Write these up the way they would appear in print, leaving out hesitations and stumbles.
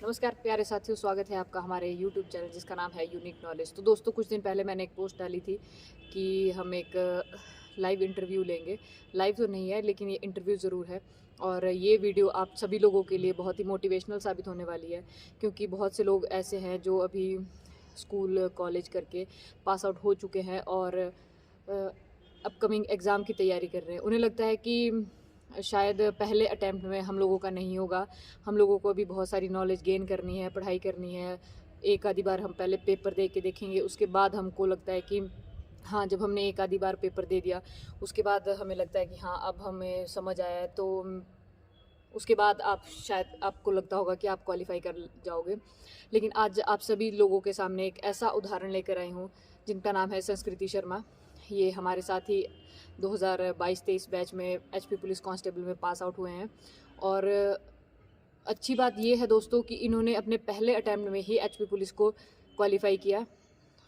नमस्कार प्यारे साथियों, स्वागत है आपका हमारे YouTube चैनल जिसका नाम है यूनिक नॉलेज। तो दोस्तों, कुछ दिन पहले मैंने एक पोस्ट डाली थी कि हम एक लाइव इंटरव्यू लेंगे। लाइव तो नहीं है लेकिन ये इंटरव्यू ज़रूर है और ये वीडियो आप सभी लोगों के लिए बहुत ही मोटिवेशनल साबित होने वाली है, क्योंकि बहुत से लोग ऐसे हैं जो अभी स्कूल कॉलेज करके पास आउट हो चुके हैं और अपकमिंग एग्ज़ाम की तैयारी कर रहे हैं। उन्हें लगता है कि शायद पहले अटैम्प्ट में हम लोगों का नहीं होगा, हम लोगों को अभी बहुत सारी नॉलेज गेन करनी है, पढ़ाई करनी है। एक आधी बार हम पहले पेपर दे के देखेंगे, उसके बाद हमको लगता है कि हाँ, जब हमने एक आधी बार पेपर दे दिया उसके बाद हमें लगता है कि हाँ, अब हमें समझ आया है, तो उसके बाद आप शायद आपको लगता होगा कि आप क्वालिफाई कर जाओगे। लेकिन आज आप सभी लोगों के सामने एक ऐसा उदाहरण लेकर आई हूँ जिनका नाम है संस्कृति शर्मा। ये हमारे साथ ही 2022-23 बैच में एचपी पुलिस कांस्टेबल में पास आउट हुए हैं और अच्छी बात ये है दोस्तों कि इन्होंने अपने पहले अटैम्प्ट में ही एचपी पुलिस को क्वालिफाई किया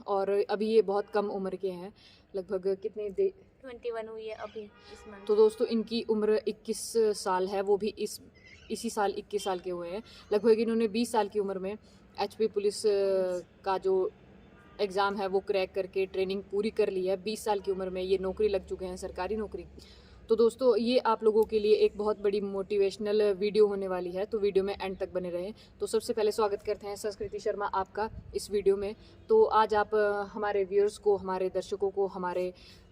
और अभी ये बहुत कम उम्र के हैं, लगभग कितने 21 हुई है अभी इस मंथ। तो दोस्तों इनकी उम्र 21 साल है, वो भी इसी साल 21 साल के हुए हैं। लगभग इन्होंने 20 साल की उम्र में एचपी पुलिस का जो एग्ज़ाम है वो क्रैक करके ट्रेनिंग पूरी कर ली है। 20 साल की उम्र में ये नौकरी लग चुके हैं, सरकारी नौकरी। तो दोस्तों ये आप लोगों के लिए एक बहुत बड़ी मोटिवेशनल वीडियो होने वाली है, तो वीडियो में एंड तक बने रहें। तो सबसे पहले स्वागत करते हैं संस्कृति शर्मा आपका इस वीडियो में। तो आज आप हमारे व्यूअर्स को, हमारे दर्शकों को, हमारे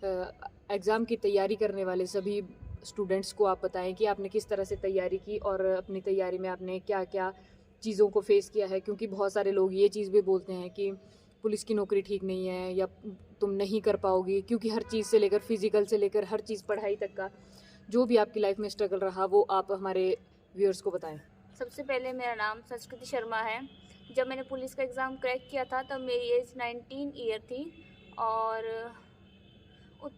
एग्ज़ाम की तैयारी करने वाले सभी स्टूडेंट्स को आप बताएं कि आपने किस तरह से तैयारी की और अपनी तैयारी में आपने क्या क्या चीज़ों को फेस किया है। क्योंकि बहुत सारे लोग ये चीज़ भी बोलते हैं कि पुलिस की नौकरी ठीक नहीं है या तुम नहीं कर पाओगी, क्योंकि हर चीज़ से लेकर फिजिकल से लेकर हर चीज़, पढ़ाई तक का जो भी आपकी लाइफ में स्ट्रगल रहा वो आप हमारे व्यूअर्स को बताएं। सबसे पहले मेरा नाम संस्कृति शर्मा है। जब मैंने पुलिस का एग्ज़ाम क्रैक किया था तब मेरी एज 19 ईयर थी और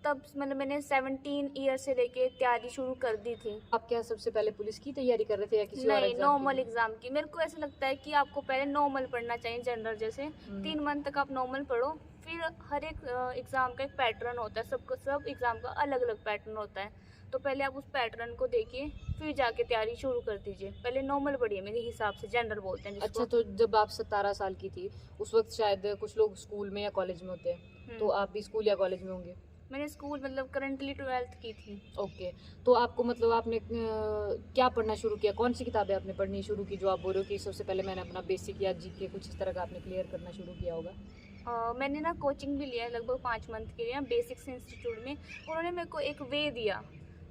तब मतलब मैंने 17 ईयर से लेके तैयारी शुरू कर दी थी। आप क्या सबसे पहले पुलिस की तैयारी कर रहे थे या किसी और नहीं, एग्जाम नॉर्मल की? एग्ज़ाम की। मेरे को ऐसा लगता है कि आपको पहले नॉर्मल पढ़ना चाहिए, जनरल जैसे 3 मंथ तक आप नॉर्मल पढ़ो, फिर हर एक एग्ज़ाम का एक पैटर्न होता है, सब एग्ज़ाम का अलग अलग पैटर्न होता है। तो पहले आप उस पैटर्न को देखिए, फिर जाके तैयारी शुरू कर दीजिए। पहले नॉर्मल पढ़िए, मेरे हिसाब से जनरल बोलते हैं जिसको। अच्छा, तो जब आप 17 साल की थी उस वक्त शायद कुछ लोग स्कूल में या कॉलेज में होते हैं, तो आप भी स्कूल या कॉलेज में होंगे? मैंने स्कूल मतलब करंटली 12th की थी। ओके, तो आपको मतलब आपने क्या पढ़ना शुरू किया, कौन सी किताबें आपने पढ़नी शुरू की जो आप बोल रहे हो कि सबसे पहले मैंने अपना बेसिक या जीके कुछ इस तरह का आपने क्लियर करना शुरू किया होगा? मैंने ना कोचिंग भी लिया है लगभग 5 मंथ के लिए बेसिक्स इंस्टीट्यूट में। उन्होंने मेरे को एक वे दिया,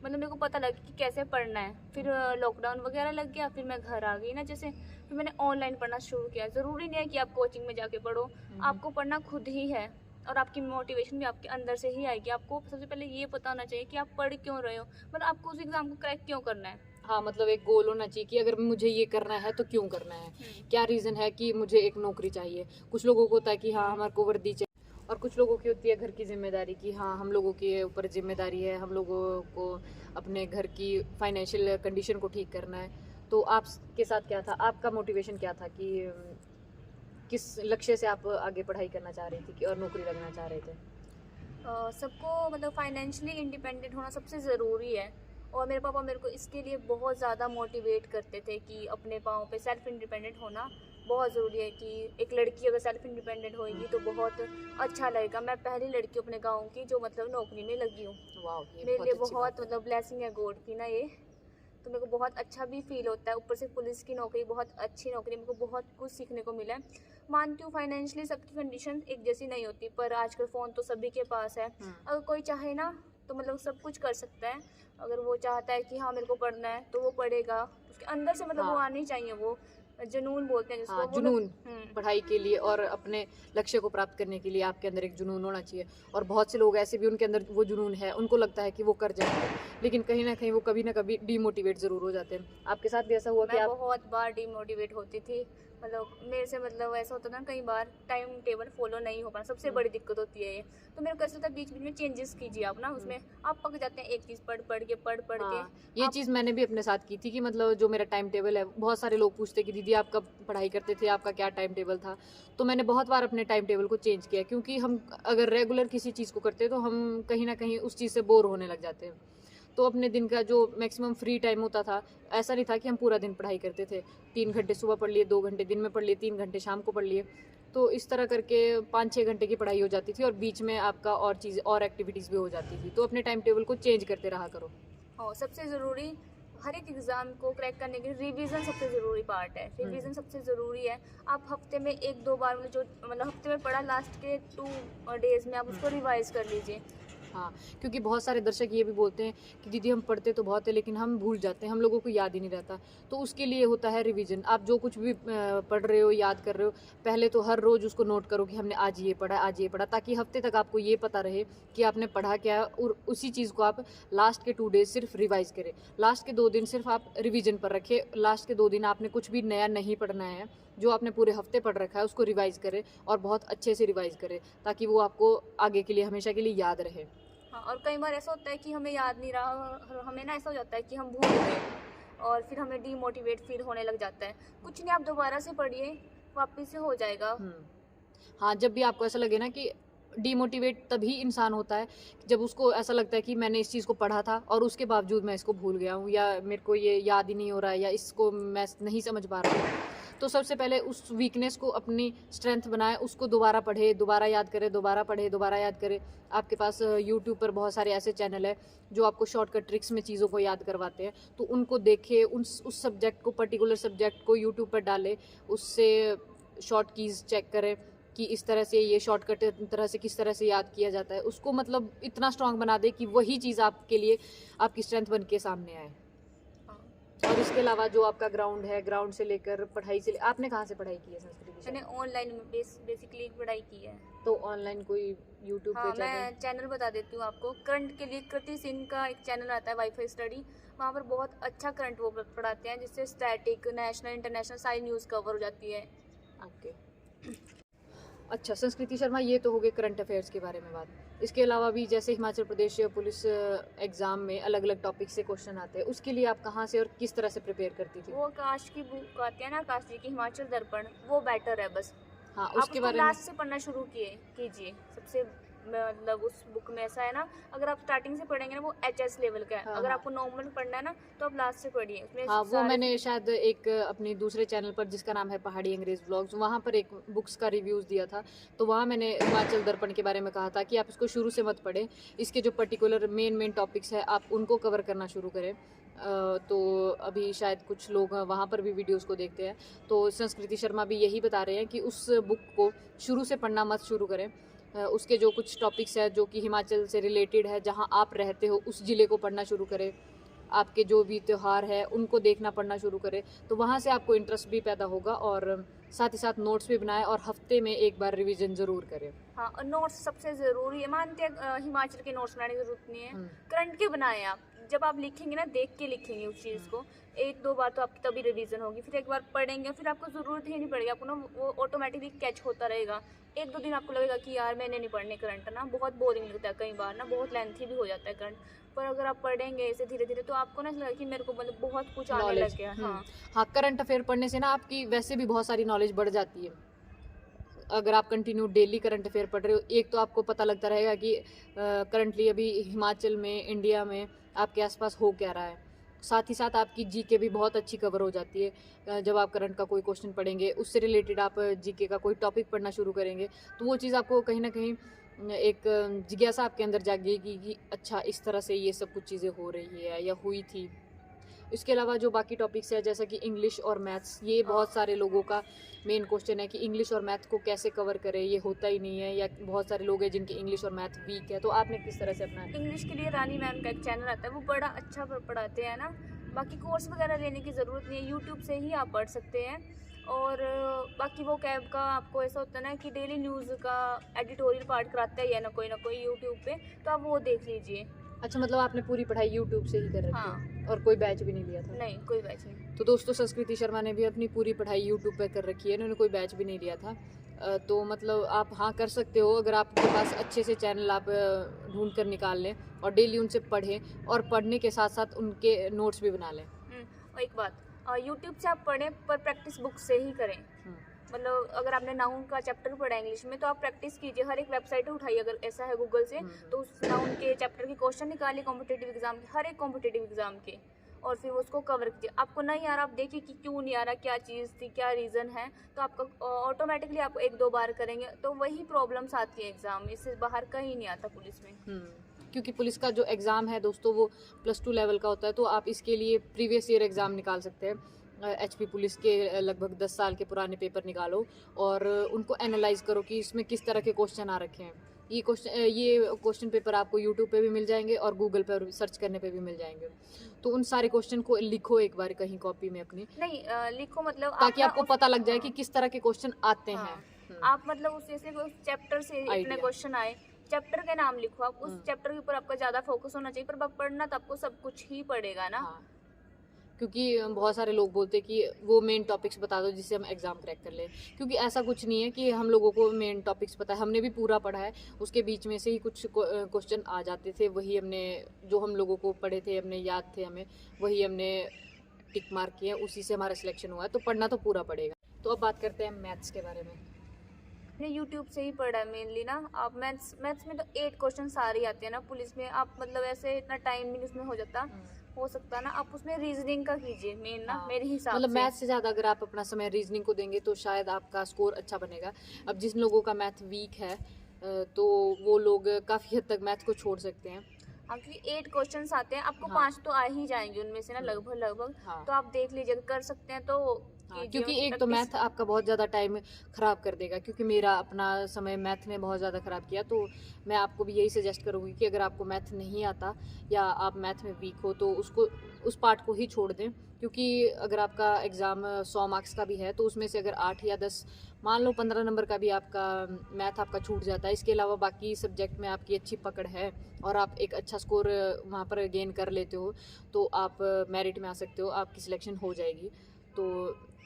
मतलब मेरे को पता लगा कि कैसे पढ़ना है। फिर लॉकडाउन वगैरह लग गया, फिर मैं घर आ गई ना, जैसे फिर मैंने ऑनलाइन पढ़ना शुरू किया। ज़रूरी नहीं है कि आप कोचिंग में जाके पढ़ो, आपको पढ़ना खुद ही है और आपकी मोटिवेशन भी आपके अंदर से ही आएगी। आपको सबसे पहले ये पता होना चाहिए कि आप पढ़ क्यों रहे हो, मतलब आपको उस एग्ज़ाम को क्रैक क्यों करना है। हाँ, मतलब एक गोल होना चाहिए कि अगर मुझे ये करना है तो क्यों करना है, क्या रीज़न है कि मुझे एक नौकरी चाहिए। कुछ लोगों को होता है कि हाँ हमारे को वर्दी चाहिए, और कुछ लोगों की होती है घर की जिम्मेदारी की हाँ हम लोगों के ऊपर जिम्मेदारी है, हम लोगों को अपने घर की फाइनेंशियल कंडीशन को ठीक करना है। तो आपके साथ क्या था, आपका मोटिवेशन क्या था कि किस लक्ष्य से आप आगे पढ़ाई करना चाह रही थी कि और नौकरी लगना चाह रहे थे? सबको मतलब फाइनेंशियली इंडिपेंडेंट होना सबसे ज़रूरी है और मेरे पापा मेरे को इसके लिए बहुत ज़्यादा मोटिवेट करते थे कि अपने पाँव पे सेल्फ इंडिपेंडेंट होना बहुत ज़रूरी है। कि एक लड़की अगर सेल्फ इंडिपेंडेंट होएगी तो बहुत अच्छा लगेगा। मैं पहली लड़की अपने गांव की जो मतलब नौकरी में लगी हूँ। वाह, ये मेरे लिए अच्छी बात बहुत है। मतलब ब्लेसिंग है गॉड की ना ये। तो मेरे को बहुत अच्छा भी फील होता है। ऊपर से पुलिस की नौकरी बहुत अच्छी नौकरी, मेरे को बहुत कुछ सीखने को मिला है। मानती हूँ फाइनेंशियली सबकी कंडीशन एक जैसी नहीं होती, पर आजकल फ़ोन तो सभी के पास है। अगर कोई चाहे ना तो मतलब सब कुछ कर सकता है। अगर वो चाहता है कि हाँ मेरे को पढ़ना है तो वो पढ़ेगा, उसके अंदर से मतलब वो हाँ, आनी चाहिए, वो जुनून बोलते हैं जिसको। हाँ, वो लोग जुनून पढ़ाई के लिए और अपने लक्ष्य को प्राप्त करने के लिए आपके अंदर एक जुनून होना चाहिए। और बहुत से लोग ऐसे भी उनके अंदर वो जुनून है, उनको लगता है कि वो कर जाएंगे, लेकिन कहीं ना कहीं वो कभी ना कभी डीमोटिवेट ज़रूर हो जाते हैं। आपके साथ भी ऐसा हुआ कि मैं आप? बहुत बार डिमोटिवेट होती थी। मतलब मेरे से मतलब ऐसा होता था ना, कई बार टाइम टेबल फॉलो नहीं हो पाना, सबसे बड़ी दिक्कत होती है ये। तो मेरे को ऐसा होता है बीच बीच में चेंजेस कीजिए आप ना, उसमें आप पक जाते हैं एक चीज़ पढ़ के हाँ, ये आप। चीज़ मैंने भी अपने साथ की थी कि मतलब जो मेरा टाइम टेबल है, बहुत सारे लोग पूछते कि दीदी आप कब पढ़ाई करते थे, आपका क्या टाइम टेबल था। तो मैंने बहुत बार अपने टाइम टेबल को चेंज किया, क्योंकि हम अगर रेगुलर किसी चीज़ को करते हैं तो हम कहीं ना कहीं उस चीज़ से बोर होने लग जाते हैं। तो अपने दिन का जो मैक्सिमम फ्री टाइम होता था, ऐसा नहीं था कि हम पूरा दिन पढ़ाई करते थे। 3 घंटे सुबह पढ़ लिए, 2 घंटे दिन में पढ़ लिए, 3 घंटे शाम को पढ़ लिए। तो इस तरह करके 5-6 घंटे की पढ़ाई हो जाती थी और बीच में आपका और चीज़ और एक्टिविटीज़ भी हो जाती थी। तो अपने टाइम टेबल को चेंज करते रहा करो। और सबसे ज़रूरी, हर एक एग्ज़ाम को क्रैक करने के लिए रिवीजन सबसे ज़रूरी पार्ट है। रिवीजन सबसे ज़रूरी है। आप हफ्ते में 1-2 बार मतलब हफ्ते में पढ़ा, लास्ट के 2 डेज़ में आप उसको रिवाइज कर लीजिए। हाँ, क्योंकि बहुत सारे दर्शक ये भी बोलते हैं कि दीदी हम पढ़ते तो बहुत है लेकिन हम भूल जाते हैं, हम लोगों को याद ही नहीं रहता। तो उसके लिए होता है रिवीजन। आप जो कुछ भी पढ़ रहे हो, याद कर रहे हो, पहले तो हर रोज़ उसको नोट करो कि हमने आज ये पढ़ा, आज ये पढ़ा, ताकि हफ्ते तक आपको ये पता रहे कि आपने पढ़ा क्या है, और उसी चीज़ को आप लास्ट के 2 डेज सिर्फ रिवाइज करें। लास्ट के 2 दिन सिर्फ आप रिवीजन पर रखें। लास्ट के 2 दिन आपने कुछ भी नया नहीं पढ़ना है, जो आपने पूरे हफ्ते पढ़ रखा है उसको रिवाइज करें, और बहुत अच्छे से रिवाइज करें, ताकि वो आपको आगे के लिए, हमेशा के लिए याद रहे। हाँ, और कई बार ऐसा होता है कि हमें याद नहीं रहा, और हमें ना ऐसा हो जाता है कि हम भूल गए, और फिर हमें डीमोटिवेट फील होने लग जाता है। कुछ नहीं, आप दोबारा से पढ़िए, वापस से हो जाएगा। हाँ, जब भी आपको ऐसा लगे ना कि डीमोटिवेट तभी इंसान होता है जब उसको ऐसा लगता है कि मैंने इस चीज़ को पढ़ा था और उसके बावजूद मैं इसको भूल गया हूँ, या मेरे को ये याद ही नहीं हो रहा है, या इसको मैं नहीं समझ पा रहा हूँ। तो सबसे पहले उस वीकनेस को अपनी स्ट्रेंथ बनाए, उसको दोबारा पढ़े, दोबारा याद करे, दोबारा पढ़े, दोबारा याद करे। आपके पास यूट्यूब पर बहुत सारे ऐसे चैनल है जो आपको शॉर्टकट ट्रिक्स में चीज़ों को याद करवाते हैं, तो उनको देखे, उस सब्जेक्ट को, पर्टिकुलर सब्जेक्ट को यूट्यूब पर डाले, उससे शॉर्ट कीज़ चेक करें कि इस तरह से ये शॉर्टकट तरह से किस तरह से याद किया जाता है। उसको मतलब इतना स्ट्रांग बना दे कि वही चीज़ आपके लिए आपकी स्ट्रेंथ बन के सामने आए। और इसके अलावा जो आपका ग्राउंड है, ग्राउंड से लेकर पढ़ाई से आपने कहाँ से पढ़ाई की है संस्कृत विषय? मैंने ऑनलाइन में बेसिकली पढ़ाई की है। तो ऑनलाइन कोई यूट्यूब हाँ, पे मैं चैनल बता देती हूँ आपको। करंट के लिए कृति सिंह का एक चैनल आता है, वाईफाई स्टडी। वहाँ पर बहुत अच्छा करंट वो पढ़ाते हैं, जिससे स्टैटिक, नेशनल, इंटरनेशनल सारी न्यूज़ कवर हो जाती है। ओके। अच्छा संस्कृति शर्मा, ये तो हो गए करंट अफेयर्स के बारे में बात। इसके अलावा भी जैसे हिमाचल प्रदेश पुलिस एग्जाम में अलग अलग टॉपिक से क्वेश्चन आते हैं, उसके लिए आप कहाँ से और किस तरह से प्रिपेयर करती थी? वो आकाश की बुक आती है ना, आकाश जी की हिमाचल दर्पण, वो बेटर है बस। हाँ, आप उसके उसको बारे में लास्ट से पढ़ना शुरू कीजिए। सबसे मतलब उस बुक में ऐसा है ना, अगर आप स्टार्टिंग से पढ़ेंगे ना, वो HS लेवल का है। हाँ, अगर हाँ। आपको नॉर्मल पढ़ना है ना, तो आप लास्ट से पढ़िए। उसमें हाँ, वो सारे मैंने शायद एक अपने दूसरे चैनल पर जिसका नाम है पहाड़ी अंग्रेज व्लॉग्स, वहाँ पर एक बुक्स का रिव्यूज़ दिया था। तो वहाँ मैंने हिमाचल दर्पण के बारे में कहा था कि आप इसको शुरू से मत पढ़ें, इसके जो पर्टिकुलर मेन टॉपिक्स है आप उनको कवर करना शुरू करें। तो अभी शायद कुछ लोग वहाँ पर भी वीडियोज़ को देखते हैं, तो संस्कृति शर्मा भी यही बता रहे हैं कि उस बुक को शुरू से पढ़ना मत शुरू करें। उसके जो कुछ टॉपिक्स है जो कि हिमाचल से रिलेटेड है, जहाँ आप रहते हो उस ज़िले को पढ़ना शुरू करें, आपके जो भी त्यौहार है उनको देखना पढ़ना शुरू करें, तो वहाँ से आपको इंटरेस्ट भी पैदा होगा, और साथ ही साथ नोट्स भी बनाएं, और हफ्ते में एक बार रिवीजन ज़रूर करें। हाँ, और नोट्स सबसे ज़रूरी है। मानते हैं हिमाचल के नोट्स बनाने की ज़रूरत नहीं है, करंट के बनाएं आप। जब आप लिखेंगे ना, देख के लिखेंगे उस चीज़ को, 1-2 बार तो आपकी तभी रिवीजन होगी, फिर एक बार पढ़ेंगे, फिर आपको ज़रूरत ही नहीं पड़ेगी, आपको ना वो ऑटोमेटिकली कैच होता रहेगा। 1-2 दिन आपको लगेगा कि यार मैंने नहीं पढ़ने करंट ना, बहुत बोरिंग लगता है, कई बार ना बहुत लेंथी भी हो जाता है करंट। पर अगर आप पढ़ेंगे ऐसे धीरे धीरे, तो आपको ना लगेगा कि मेरे को मतलब बहुत कुछ आने लग गया। हाँ, करंट अफेयर पढ़ने से ना आपकी वैसे भी बहुत सारी नॉलेज बढ़ जाती है। अगर आप कंटिन्यू डेली करंट अफेयर पढ़ रहे हो, एक तो आपको पता लगता रहेगा कि करंटली अभी हिमाचल में, इंडिया में आपके आसपास हो क्या रहा है। साथ ही साथ आपकी जीके भी बहुत अच्छी कवर हो जाती है। जब आप करंट का कोई क्वेश्चन पढ़ेंगे, उससे रिलेटेड आप जीके का कोई टॉपिक पढ़ना शुरू करेंगे, तो वो चीज़ आपको कहीं ना कहीं एक जिज्ञासा आपके अंदर जागेगी कि अच्छा इस तरह से ये सब कुछ चीज़ें हो रही है या हुई थी। इसके अलावा जो बाकी टॉपिक्स है जैसा कि इंग्लिश और मैथ्स, ये बहुत सारे लोगों का मेन क्वेश्चन है कि इंग्लिश और मैथ को कैसे कवर करें, ये होता ही नहीं है, या बहुत सारे लोग हैं जिनके इंग्लिश और मैथ वीक है। तो आपने किस तरह से अपना? इंग्लिश के लिए रानी मैम का एक चैनल आता है, वो बड़ा अच्छा पढ़ाते हैं ना। बाकी कोर्स वगैरह लेने की ज़रूरत नहीं है, यूट्यूब से ही आप पढ़ सकते हैं। और बाकी वो कैब का आपको ऐसा होता है ना कि डेली न्यूज़ का एडिटोरियल पार्ट कराता है या ना कोई यूट्यूब पे, तो आप वो देख लीजिए। अच्छा, मतलब आपने पूरी पढ़ाई यूट्यूब से ही कर रखी है? हाँ। और कोई बैच भी नहीं लिया था? नहीं, कोई बैच नहीं। तो दोस्तों, संस्कृति शर्मा ने भी अपनी पूरी पढ़ाई यूट्यूब पर कर रखी है, इन्होंने कोई बैच भी नहीं लिया था। तो मतलब आप हाँ कर सकते हो, अगर आपके पास अच्छे से चैनल आप ढूंढ कर निकाल लें और डेली उनसे पढ़ें, और पढ़ने के साथ साथ उनके नोट्स भी बना लें। और एक बात, यूट्यूब से आप पढ़ें पर प्रैक्टिस बुक से ही करें। मतलब अगर आपने नाउन का चैप्टर पढ़ा है इंग्लिश में तो आप प्रैक्टिस कीजिए, हर एक वेबसाइट उठाइए अगर ऐसा है गूगल से, तो उस नाउन के चैप्टर के क्वेश्चन निकालिए कॉम्पिटेटिव एग्जाम के, हर एक कॉम्पिटेटिव एग्जाम के, और फिर उसको कवर कीजिए। आपको नहीं आ रहा, आप देखिए कि क्यों नहीं आ रहा, क्या चीज़ थी, क्या रीज़न है, तो आपका ऑटोमेटिकली आप 1-2 बार करेंगे तो वही प्रॉब्लम्स आती है एग्जाम में, इससे बाहर कहीं नहीं आता पुलिस में। क्योंकि पुलिस का जो एग्ज़ाम है दोस्तों वो +2 लेवल का होता है, तो आप इसके लिए प्रीवियस ईयर एग्ज़ाम निकाल सकते हैं। HP पुलिस के लगभग 10 साल के पुराने पेपर निकालो और उनको एनालाइज करो कि इसमें किस तरह के क्वेश्चन आ रखे हैं। ये क्वेश्चन पेपर आपको यूट्यूब पे भी मिल जाएंगे और गूगल पर सर्च करने पे भी मिल जाएंगे। तो उन सारे क्वेश्चन को लिखो एक बार कहीं कॉपी में अपनी, नहीं लिखो मतलब ताकि आपको पता लग जाए कि किस तरह के क्वेश्चन आते हाँ, हैं। आप मतलब उस चैप्टर से इतने Idea. क्वेश्चन आए, चैप्टर के नाम लिखो, आप उस चैप्टर के ऊपर आपका ज्यादा फोकस होना चाहिए, पर पढ़ना तो आपको सब कुछ ही पड़ेगा ना। हाँ, क्योंकि बहुत सारे लोग बोलते हैं कि वो मेन टॉपिक्स बता दो जिससे हम एग्ज़ाम क्रैक कर लें, क्योंकि ऐसा कुछ नहीं है कि हम लोगों को मेन टॉपिक्स पता है, हमने भी पूरा पढ़ा है, उसके बीच में से ही कुछ क्वेश्चन आ जाते थे, वही हमने जो हम लोगों को पढ़े थे, हमने याद थे, हमें वही हमने टिक मार्क किया, उसी से हमारा सिलेक्शन हुआ है, तो पढ़ना तो पूरा पड़ेगा। तो अब बात करते हैं मैथ्स के बारे में। मैंने यूट्यूब से ही पढ़ा है मेनली ना। आप मैथ्स में तो 8 क्वेश्चन सारे आते हैं ना पुलिस में, आप मतलब ऐसे इतना टाइम भी उसमें हो सकता ना, आप उसमें रीजनिंग का कीजिए मेन ना, मेरे हिसाब मतलब से। मैथ से ज़्यादा अगर आप अपना समय रीजनिंग को देंगे तो शायद आपका स्कोर अच्छा बनेगा। अब जिन लोगों का मैथ वीक है तो वो लोग काफ़ी हद तक मैथ को छोड़ सकते हैं। हाँ, क्योंकि 8 क्वेश्चंस आते हैं, आपको हाँ। 5 तो आ ही जाएंगे उनमें से ना लगभग। हाँ। तो आप देख लीजिए, अगर कर सकते हैं तो कीजिए, क्योंकि एक तो प्रैक्टिस। मैथ आपका बहुत ज़्यादा टाइम ख़राब कर देगा, क्योंकि मेरा अपना समय मैथ ने बहुत ज़्यादा ख़राब किया। तो मैं आपको भी यही सजेस्ट करूँगी कि अगर आपको मैथ नहीं आता या आप मैथ में वीक हो तो उस पार्ट को ही छोड़ दें, क्योंकि अगर आपका एग्ज़ाम 100 मार्क्स का भी है तो उसमें से अगर 8 या 10 मान लो 15 नंबर का भी आपका मैथ आपका छूट जाता है, इसके अलावा बाकी सब्जेक्ट में आपकी अच्छी पकड़ है और आप एक अच्छा स्कोर वहाँ पर गेन कर लेते हो तो आप मेरिट में आ सकते हो, आपकी सिलेक्शन हो जाएगी। तो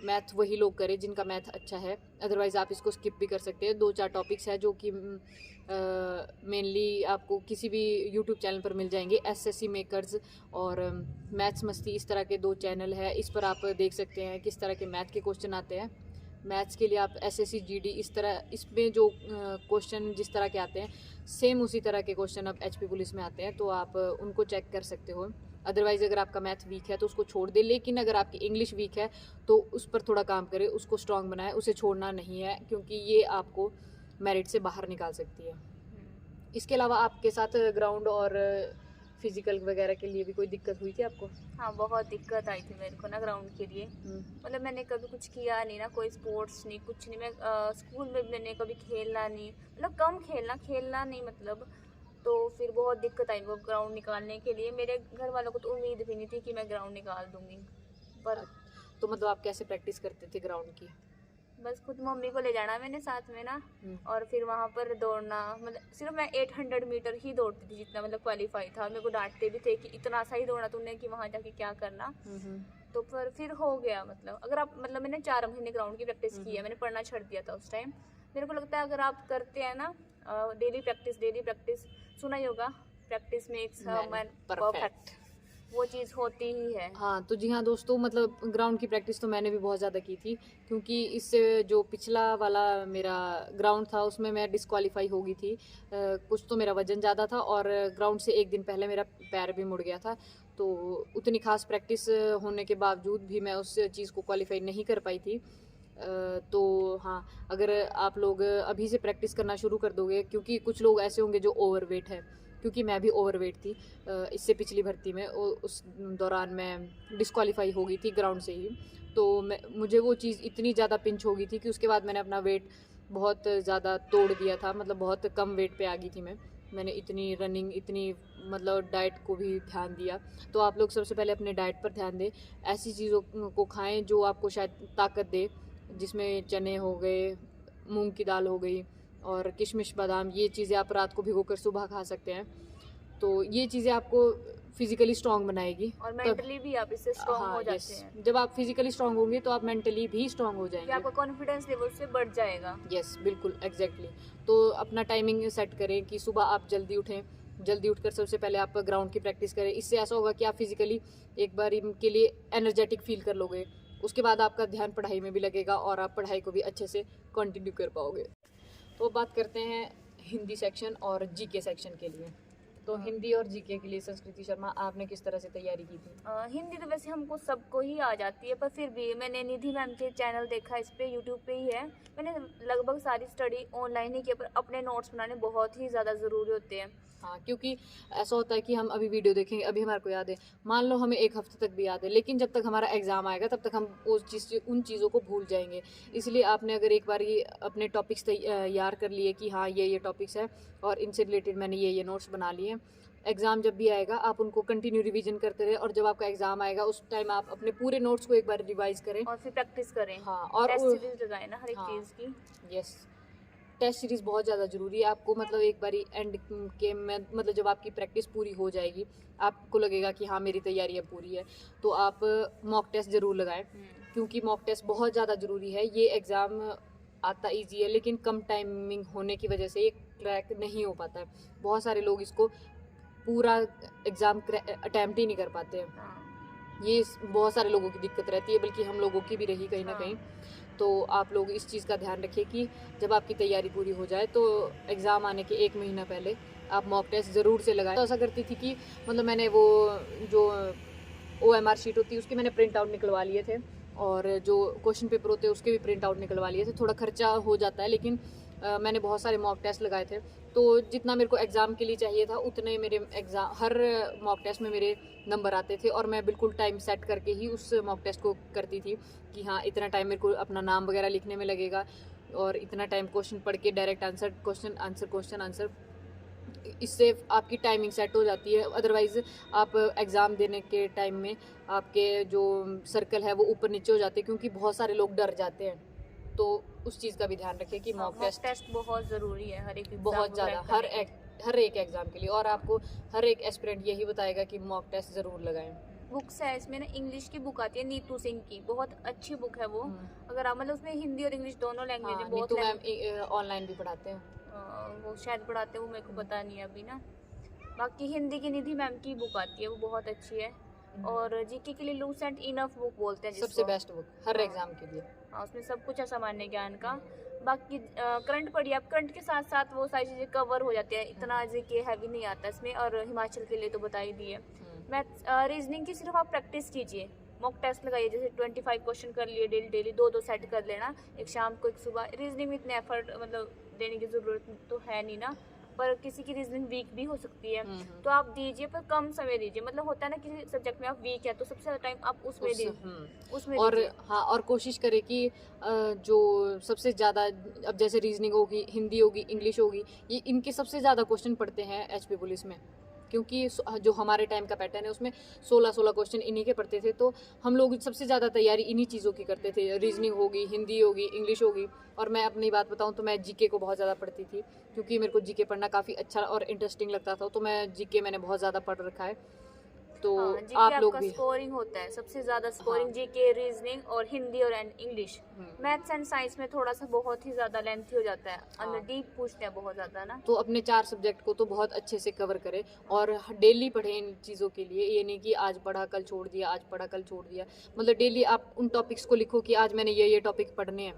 मैथ वही लोग करें जिनका मैथ अच्छा है, अदरवाइज़ आप इसको स्किप भी कर सकते हैं। 2-4 टॉपिक्स है जो कि मेनली आपको किसी भी यूट्यूब चैनल पर मिल जाएंगे, SSC मेकर्स और मैथ्स मस्ती, इस तरह के 2 चैनल है, इस पर आप देख सकते हैं किस तरह के मैथ के क्वेश्चन आते हैं। मैथ्स के लिए आप SSC GD इस तरह, इसमें जो क्वेश्चन जिस तरह के आते हैं सेम उसी तरह के क्वेश्चन अब HP पुलिस में आते हैं, तो आप उनको चेक कर सकते हो। अदरवाइज़ अगर आपका मैथ वीक है तो उसको छोड़ दे, लेकिन अगर आपकी इंग्लिश वीक है तो उस पर थोड़ा काम करें, उसको स्ट्रॉन्ग बनाएं, उसे छोड़ना नहीं है, क्योंकि ये आपको मेरिट से बाहर निकाल सकती है। इसके अलावा आपके साथ ग्राउंड और फिजिकल वगैरह के लिए भी कोई दिक्कत हुई थी आपको? हाँ, बहुत दिक्कत आई थी मेरे को ना ग्राउंड के लिए। मतलब मैंने कभी कुछ किया नहीं ना, कोई स्पोर्ट्स नहीं, कुछ नहीं। मैं स्कूल में मैंने कभी खेलना नहीं, मतलब कम खेलना नहीं मतलब। तो फिर बहुत दिक्कत आई वो ग्राउंड निकालने के लिए। मेरे घर वालों को तो उम्मीद भी नहीं थी कि मैं ग्राउंड निकाल दूंगी, पर तो मतलब आप कैसे प्रैक्टिस करते थे ग्राउंड की? बस खुद मम्मी को ले जाना मैंने साथ में ना, और फिर वहाँ पर दौड़ना। मतलब सिर्फ मैं 800 मीटर ही दौड़ती थी जितना मतलब क्वालिफाई था। मेरे को डांटते भी थे कि इतना सा ही दौड़ा तूने, कि वहाँ जाके क्या करना। तो फिर हो गया। मतलब अगर आप मतलब मैंने 4 महीने ग्राउंड की प्रैक्टिस की है, मैंने पढ़ना छोड़ दिया था उस टाइम। मेरे को लगता है अगर आप करते हैं ना डेली प्रैक्टिस, सुना ही होगा, प्रैक्टिस मेक्स मैन परफेक्ट, वो चीज़ होती ही है। हाँ, तो जी हाँ दोस्तों, मतलब ग्राउंड की प्रैक्टिस तो मैंने भी बहुत ज़्यादा की थी, क्योंकि इससे जो पिछला वाला मेरा ग्राउंड था उसमें मैं डिस्क्वालीफाई हो गई थी। कुछ तो मेरा वज़न ज़्यादा था और ग्राउंड से एक दिन पहले मेरा पैर भी मुड़ गया था, तो उतनी खास प्रैक्टिस होने के बावजूद भी मैं उस चीज़ को क्वालिफाई नहीं कर पाई थी। तो हाँ, अगर आप लोग अभी से प्रैक्टिस करना शुरू कर दोगे, क्योंकि कुछ लोग ऐसे होंगे जो ओवरवेट है, क्योंकि मैं भी ओवरवेट थी इससे पिछली भर्ती में, उस दौरान मैं डिस्क्वालीफाई हो गई थी ग्राउंड से ही। तो मुझे वो चीज़ इतनी ज़्यादा पिंच हो गई थी कि उसके बाद मैंने अपना वेट बहुत ज़्यादा तोड़ दिया था, मतलब बहुत कम वेट पे आ गई थी मैंने इतनी रनिंग, इतनी मतलब डाइट को भी ध्यान दिया। तो आप लोग सबसे पहले अपने डाइट पर ध्यान दें, ऐसी चीज़ों को खाएं जो आपको शायद ताकत दे, जिसमें चने हो गए, मूंग की दाल हो गई और किशमिश बादाम, ये चीज़ें आप रात को भिगोकर सुबह खा सकते हैं। तो ये चीज़ें आपको फिजिकली स्ट्रांग बनाएगी और मेंटली भी आप इससे स्ट्रांग हो जाते हैं। जब आप फिजिकली स्ट्रांग होंगे तो आप मेंटली भी स्ट्रांग हो जाएंगे, आपका कॉन्फिडेंस लेवल से बढ़ जाएगा। यस, बिल्कुल एग्जैक्टली। तो अपना टाइमिंग सेट करें कि सुबह आप जल्दी उठें, जल्दी उठकर सबसे पहले आप ग्राउंड की प्रैक्टिस करें। इससे ऐसा होगा कि आप फिजिकली एक बार के लिए एनर्जेटिक फील कर लोगे, उसके बाद आपका ध्यान पढ़ाई में भी लगेगा और आप पढ़ाई को भी अच्छे से कंटिन्यू कर पाओगे। तो बात करते हैं हिंदी सेक्शन और जीके सेक्शन के लिए। तो हिंदी और जीके के लिए संस्कृति शर्मा, आपने किस तरह से तैयारी की थी? हिंदी तो वैसे हमको सबको ही आ जाती है, पर फिर भी मैंने निधि मैम के चैनल देखा, इस पे यूट्यूब पे ही है। मैंने लगभग सारी स्टडी ऑनलाइन ही की, पर अपने नोट्स बनाने बहुत ही ज़्यादा ज़रूरी होते हैं। हाँ, क्योंकि ऐसा होता है कि हम अभी वीडियो देखेंगे, अभी हमारे को याद है, मान लो हमें 1 हफ्ते तक भी याद है, लेकिन जब तक हमारा एग्ज़ाम आएगा तब तक हम उन चीज़ों को भूल जाएंगे। इसलिए आपने अगर एक बार ये अपने टॉपिक्स तैयार कर लिए कि हाँ ये टॉपिक्स है और इनसे रिलेटेड मैंने ये नोट्स बना लिए हैं, एग्ज़ाम जब भी आएगा आप उनको कंटिन्यू रिवीजन करते रहे, और जब आपका एग्ज़ाम आएगा उस टाइम आप अपने पूरे नोट्स को एक बार रिवाइज करें और फिर प्रैक्टिस करें। हाँ, और टेस्ट सीरीज लगाए ना हर एक हाँ, चीज़ की। यस, टेस्ट सीरीज़ बहुत ज़्यादा ज़रूरी है। आपको मतलब एक बारी एंड के में मतलब जब आपकी प्रैक्टिस पूरी हो जाएगी, आपको लगेगा कि हाँ मेरी तैयारी अब पूरी है, तो आप मॉक टेस्ट ज़रूर लगाएं, क्योंकि मॉक टेस्ट बहुत ज़्यादा ज़रूरी है। ये एग्ज़ाम आता ईजी है, लेकिन कम टाइमिंग होने की वजह से ये क्रैक नहीं हो पाता है। बहुत सारे लोग इसको पूरा एग्ज़ाम अटैम्प्ट ही नहीं कर पाते हैं। ये बहुत सारे लोगों की दिक्कत रहती है, बल्कि हम लोगों की भी रही कहीं ना कहीं। तो आप लोग इस चीज़ का ध्यान रखिए कि जब आपकी तैयारी पूरी हो जाए तो एग्ज़ाम आने के 1 महीना पहले आप मॉक टेस्ट ज़रूर से लगाएं। तो ऐसा करती थी कि मतलब मैंने वो जो OMR शीट होती है उसके मैंने प्रिंट आउट निकलवा लिए थे, और जो क्वेश्चन पेपर होते हैं उसके भी प्रिंट आउट निकलवा लिए थे। थोड़ा खर्चा हो जाता है, लेकिन मैंने बहुत सारे मॉक टेस्ट लगाए थे, तो जितना मेरे को एग्ज़ाम के लिए चाहिए था उतने मेरे एग्ज़ाम हर मॉक टेस्ट में मेरे नंबर आते थे, और मैं बिल्कुल टाइम सेट करके ही उस मॉक टेस्ट को करती थी कि हाँ इतना टाइम मेरे को अपना नाम वगैरह लिखने में लगेगा, और इतना टाइम क्वेश्चन पढ़ के डायरेक्ट आंसर, क्वेश्चन आंसर, इससे आपकी टाइमिंग सेट हो जाती है। अदरवाइज़ आप एग्ज़ाम देने के टाइम में आपके जो सर्कल है वो ऊपर नीचे हो जाते हैं, क्योंकि बहुत सारे लोग डर जाते हैं। तो उस चीज़ का भी ध्यान रखें कि मॉक टेस्ट बहुत ज़रूरी है हर एक बहुत ज़्यादा, हर एक एग्ज़ाम के लिए, और आपको हर एक एस्पिरेंट यही बताएगा कि मॉक टेस्ट ज़रूर लगाएं। बुक्स है इसमें ना, इंग्लिश की बुक आती है नीतू सिंह की, बहुत अच्छी बुक है वो। अगर आप मतलब उसमें हिंदी और इंग्लिश दोनों लैंग्वेज है। बहुत नीतू मैम ऑनलाइन भी पढ़ाते हैं, वो शायद पढ़ाते हैं, वो मेरे को पता नहीं है अभी ना। बाकी हिंदी की निधि मैम की बुक आती है, वो बहुत अच्छी है। और जीके के लिए लूसेंट इनफ बुक बोलते हैं जिसको, सबसे बेस्ट बुक हर एग्जाम के लिए। हाँ, उसमें सब कुछ है सामान्य ज्ञान का। बाकी करंट पढ़िए आप, करंट के साथ साथ वो सारी चीज़ें कवर हो जाती है, इतना जीके हैवी नहीं आता इसमें। और हिमाचल के लिए तो बता ही दिए। मैथ्स रीजनिंग की सिर्फ आप प्रैक्टिस कीजिए, मॉक टेस्ट लगाइए, जैसे 25 क्वेश्चन कर लिए डेली 2-2 सेट कर लेना, एक शाम को एक सुबह। रीजनिंग में इतने एफर्ट मतलब देने की ज़रूरत तो है नहीं ना, पर किसी की रीजनिंग वीक भी हो सकती है, तो आप दीजिए, पर कम समय दीजिए। मतलब होता है ना किसी सब्जेक्ट में आप वीक है तो सबसे ज़्यादा टाइम आप उसमें दीजिए, उसमें और हाँ, और कोशिश करें कि जो सबसे ज़्यादा, अब जैसे रीजनिंग होगी, हिंदी होगी, इंग्लिश होगी, ये इनके सबसे ज़्यादा क्वेश्चन पढ़ते हैं HP पुलिस में, क्योंकि जो हमारे टाइम का पैटर्न है उसमें 16 क्वेश्चन इन्हीं के पढ़ते थे। तो हम लोग सबसे ज़्यादा तैयारी इन्हीं चीज़ों की करते थे, रीजनिंग होगी, हिंदी होगी, इंग्लिश होगी। और मैं अपनी बात बताऊं तो मैं जीके को बहुत ज़्यादा पढ़ती थी, क्योंकि मेरे को जीके पढ़ना काफ़ी अच्छा और इंटरेस्टिंग लगता था, तो मैं जीके मैंने बहुत ज़्यादा पढ़ रखा है। तो आप लोग भी, स्कोरिंग होता है सबसे ज़्यादा स्कोरिंग, जीके, रीजनिंग और हिंदी और इंग्लिश। मैथ्स एंड साइंस में थोड़ा सा बहुत ही ज़्यादा लेंथी हो जाता है, अंदर डीप पूछते हैं बहुत ज़्यादा ना। तो अपने 4 सब्जेक्ट को तो बहुत अच्छे से कवर करें, और डेली पढ़ें इन चीज़ों के लिए। ये नहीं कि आज पढ़ा कल छोड़ दिया, आज पढ़ा कल छोड़ दिया। मतलब डेली आप उन टॉपिक्स को लिखो कि आज मैंने ये टॉपिक पढ़ने हैं,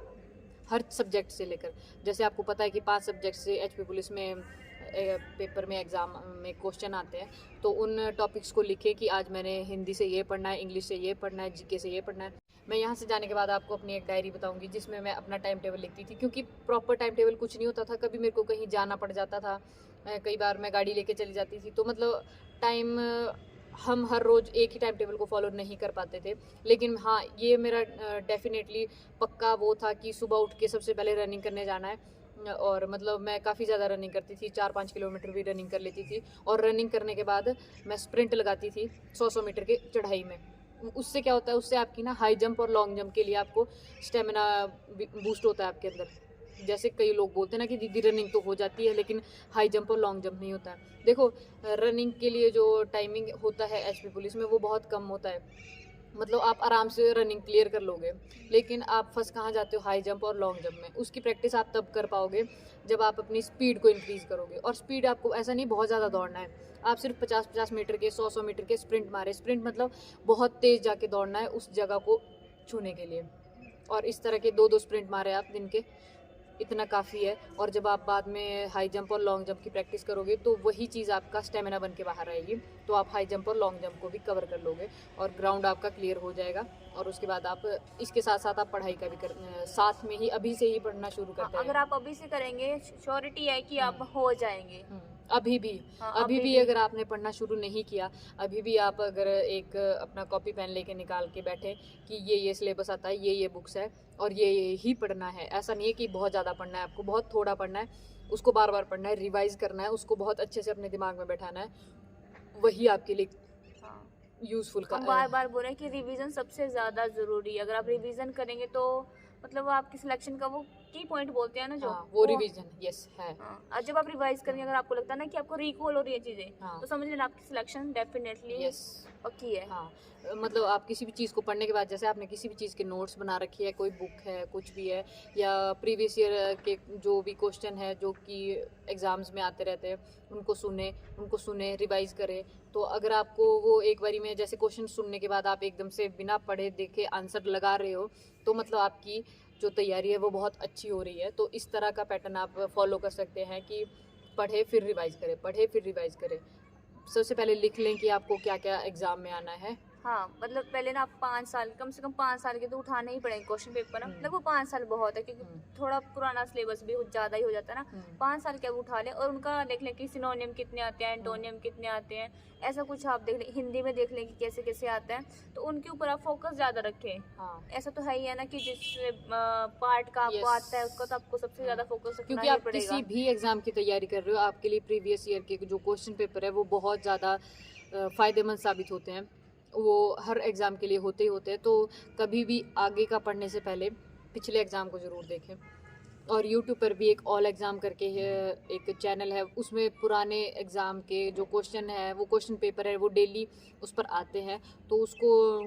हर सब्जेक्ट से लेकर। जैसे आपको पता है कि 5 सब्जेक्ट से HP पुलिस में पेपर में एग्ज़ाम में क्वेश्चन आते हैं, तो उन टॉपिक्स को लिखे कि आज मैंने हिंदी से ये पढ़ना है, इंग्लिश से ये पढ़ना है, जीके से ये पढ़ना है। मैं यहाँ से जाने के बाद आपको अपनी एक डायरी बताऊंगी जिसमें मैं अपना टाइम टेबल लिखती थी, क्योंकि प्रॉपर टाइम टेबल कुछ नहीं होता था। कभी मेरे को कहीं जाना पड़ जाता था, कई बार मैं गाड़ी लेके चली जाती थी, तो मतलब टाइम हम हर रोज़ एक ही टाइम टेबल को फॉलो नहीं कर पाते थे। लेकिन हाँ, ये मेरा डेफिनेटली पक्का वो था कि सुबह उठ के सबसे पहले रनिंग करने जाना है। और मतलब मैं काफ़ी ज़्यादा रनिंग करती थी, 4-5 किलोमीटर भी रनिंग कर लेती थी। और रनिंग करने के बाद मैं स्प्रिंट लगाती थी 100 मीटर के चढ़ाई में। उससे क्या होता है, उससे आपकी ना हाई जंप और लॉन्ग जंप के लिए आपको स्टेमिना बूस्ट होता है आपके अंदर। जैसे कई लोग बोलते हैं ना कि दीदी रनिंग तो हो जाती है लेकिन हाई जंप और लॉन्ग जंप नहीं होता है। देखो, रनिंग के लिए जो टाइमिंग होता है HP पुलिस में वो बहुत कम होता है, मतलब आप आराम से रनिंग क्लियर कर लोगे। लेकिन आप फंस कहाँ जाते हो, हाई जंप और लॉन्ग जंप में। उसकी प्रैक्टिस आप तब कर पाओगे जब आप अपनी स्पीड को इंक्रीज़ करोगे। और स्पीड आपको ऐसा नहीं बहुत ज़्यादा दौड़ना है, आप सिर्फ 50-50 मीटर के, 100-100 मीटर के स्प्रिंट मारे। स्प्रिंट मतलब बहुत तेज़ जाके दौड़ना है, उस जगह को छूने के लिए। और इस तरह के 2-2 स्प्रिंट मारे आप दिन के, इतना काफ़ी है। और जब आप बाद में हाई जंप और लॉन्ग जंप की प्रैक्टिस करोगे तो वही चीज़ आपका स्टेमिना बन के बाहर आएगी, तो आप हाई जंप और लॉन्ग जंप को भी कवर कर लोगे और ग्राउंड आपका क्लियर हो जाएगा। और उसके बाद आप इसके साथ साथ आप पढ़ाई का भी साथ में ही अभी से ही पढ़ना शुरू कर दें। अगर आप अभी से करेंगे श्योरिटी है कि आप हो जाएंगे। अभी भी हाँ, अभी भी अगर आपने पढ़ना शुरू नहीं किया, अभी भी आप अगर एक अपना कॉपी पेन लेके निकाल के बैठे कि ये सिलेबस आता है, ये बुक्स है और ये ही पढ़ना है, ऐसा नहीं है कि बहुत ज़्यादा पढ़ना है, आपको बहुत थोड़ा पढ़ना है, उसको बार बार पढ़ना है, रिवाइज करना है, उसको बहुत अच्छे से अपने दिमाग में बैठाना है, वही आपके लिए यूजफुल का हम बार बार बोल रहे हैं कि रिवीजन सबसे ज़्यादा ज़रूरी है। अगर आप रिवीजन करेंगे तो मतलब आपकी सिलेक्शन का वो की पॉइंट बोलते हैं ना, जो वो रिवीजन यस है। और जब आप रिवाइज करेंगे, अगर आपको लगता है ना कि आपको रिकॉल हो रही है चीज़ें, हाँ। तो समझ लेना आपकी सिलेक्शन डेफिनेटली यस पक्की है। हाँ, मतलब आप किसी भी चीज़ को पढ़ने के बाद, जैसे आपने किसी भी चीज़ के नोट्स बना रखी है, कोई बुक है, कुछ भी है, या प्रीवियस ईयर के जो भी क्वेश्चन है जो कि एग्ज़ाम्स में आते रहते हैं, उनको सुने रिवाइज करें। तो अगर आपको वो एक बारी में जैसे क्वेश्चन सुनने के बाद आप एकदम से बिना पढ़े देखे आंसर लगा रहे हो, तो मतलब आपकी जो तैयारी है वो बहुत अच्छी हो रही है। तो इस तरह का पैटर्न आप फॉलो कर सकते हैं कि पढ़े फिर रिवाइज करें। सबसे पहले लिख लें कि आपको क्या क्या एग्ज़ाम में आना है। हाँ, मतलब पहले ना आप 5 साल, कम से कम 5 साल के तो उठाने ही पड़ेंगे क्वेश्चन पेपर ना, मतलब वो 5 साल बहुत है, क्योंकि थोड़ा पुराना सिलेबस भी ज़्यादा ही हो जाता है ना। 5 साल के अब उठा लें और उनका देख लें कि सिनोनियम कितने आते हैं, एंटोनियम कितने आते हैं, ऐसा कुछ आप देख लें। हिंदी में देख लें कि कैसे कैसे आता है, तो उनके ऊपर आप फोकस ज़्यादा रखें। हाँ, ऐसा तो है ही है ना कि जिस पार्ट का आपको आता है उसका तो आपको सबसे ज़्यादा फोकस रखना क्योंकि ही आप पड़ेगा। किसी भी एग्ज़ाम की तैयारी कर रहे हो, आपके लिए प्रीवियस ईयर के जो क्वेश्चन पेपर है वो बहुत ज़्यादा फ़ायदेमंद साबित होते हैं। वो हर एग्ज़ाम के लिए होते ही होते हैं। तो कभी भी आगे का पढ़ने से पहले पिछले एग्ज़ाम को ज़रूर देखें। और यूट्यूब पर भी एक ऑल एग्ज़ाम करके है, एक चैनल है, उसमें पुराने एग्ज़ाम के जो क्वेश्चन है, वो क्वेश्चन पेपर है, वो डेली उस पर आते हैं, तो उसको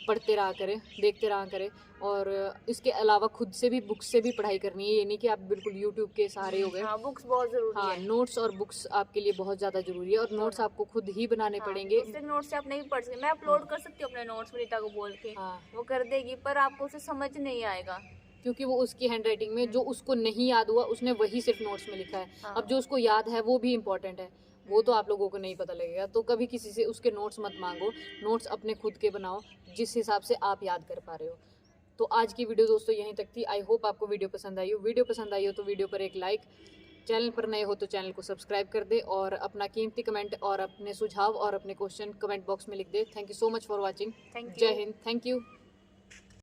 पढ़ते रहा करें, देखते रहा करें। और इसके अलावा खुद से भी बुक्स से भी पढ़ाई करनी है, ये नहीं कि आप बिल्कुल यूट्यूब के सहारे हो गए। हाँ, बुक्स बहुत ज़रूरी हाँ, है। नोट्स और बुक्स आपके लिए बहुत ज़्यादा ज़रूरी है, और नोट्स आपको खुद ही बनाने पड़ेंगे। दूसरे नोट्स से आप नहीं पढ़ सकते। मैं अपलोड कर सकती हूँ अपने नोट्स रीता को बोल के, हाँ, वो कर देगी, पर आपको उसे समझ नहीं आएगा। क्योंकि वो उसकी हैंडराइटिंग में जो उसको नहीं याद हुआ उसने वही सिर्फ नोट्स में लिखा है। अब जो उसको याद है वो भी इम्पोर्टेंट है, वो तो आप लोगों को नहीं पता लगेगा। तो कभी किसी से उसके नोट्स मत मांगो, नोट्स अपने खुद के बनाओ जिस हिसाब से आप याद कर पा रहे हो। तो आज की वीडियो दोस्तों यहीं तक थी। आई होप आपको वीडियो पसंद आई हो। वीडियो पसंद आई हो तो वीडियो पर एक लाइक, चैनल पर नए हो तो चैनल को सब्सक्राइब कर दे, और अपना कीमती कमेंट और अपने सुझाव और अपने क्वेश्चन कमेंट बॉक्स में लिख दे। Thank you so much for watching. Thank you. Jai Hind. Thank you.